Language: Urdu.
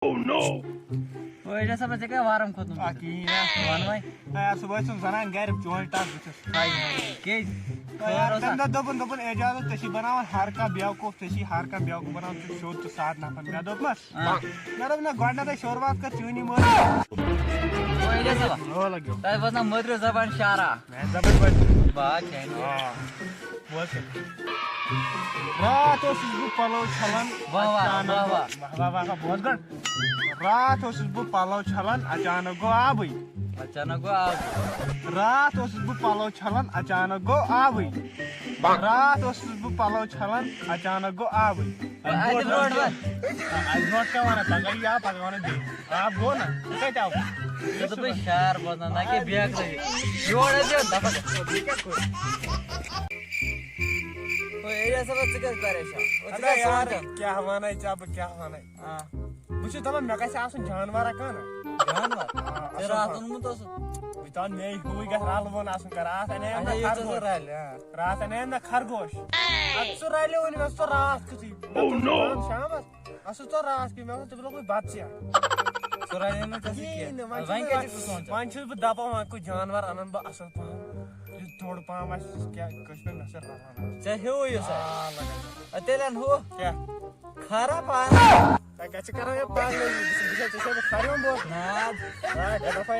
وجہ سا بچے کا وارم کھوتن ون وے صبح زنان گر چون ٹک بہت تمہ دہ اعجاز ژے بناوان ہر کھانا بیوقوف ژے ہر کھانا بیوقوف بناوان ژٕ سیوٚد تہٕ سادٕ نفر مےٚ دوٚپمس نہ گۄڈنیٚتھٕے شروعات کر چٲنی تتہ بوز نا مدر زبان شارا بات رات بہٕ پلو چھلان بوز گۄڈٕ رات بہٕ پلو چھلان اچانک گوٚو آبٕے اچانک گوٚو آب رات بہٕ پلو چھلان اچانک گوٚو آبٕے رات بہٕ پلو چھلان اچانک گوٚو آبٕے اتہِ برونٛٹھ برونٛٹھ کیٛاہ ونان پگہہ یی آب پگہہ ونان بیٚیہِ آب گوٚو نا ژٕ کتہِ آو دوٚپُے شار بوزناو نہ کہ بیکھ یور ٲسۍ دپان ایریا صاحب ژٕ کیٛازِ پریشان کیٛاہ ونے ژےٚ بہٕ کیٛاہ ونے بہٕ چھُس دپان مےٚ گژھِ آسُن جانورا کانٛہہ جانور ژےٚ راتھ اوٚنمُت اوسُکھ بہٕ دپان مے ہوے گژھِ رلہٕ وول آسُن راتھ انے مےٚ خرگوش سُہ رلیو وۄنۍ مےٚ سُہ راتھ کیُتھُے شامس اَسہِ ژوٚر راتھ کیُتھ مےٚ دوٚپ تٔمۍ لوگُے بتہٕ ژےٚ وۄنۍ چھُس بہٕ دپان وۄنۍ کُس جانور انن بہٕ اصل پہم یُس دوٚر پہم آسہِ کیٛاہ گٔژھ مےٚ سۭتۍ رلان ژےٚ ہیوٗ یہِ سا تیٚلہِ ان ہُہ کیٛاہ خرا پان تۄہہِ کتہِ چھِ کران یہِ پاگلٲگی ژےٚ چھےٚ بہٕ خریوم بوٚر ناد دپے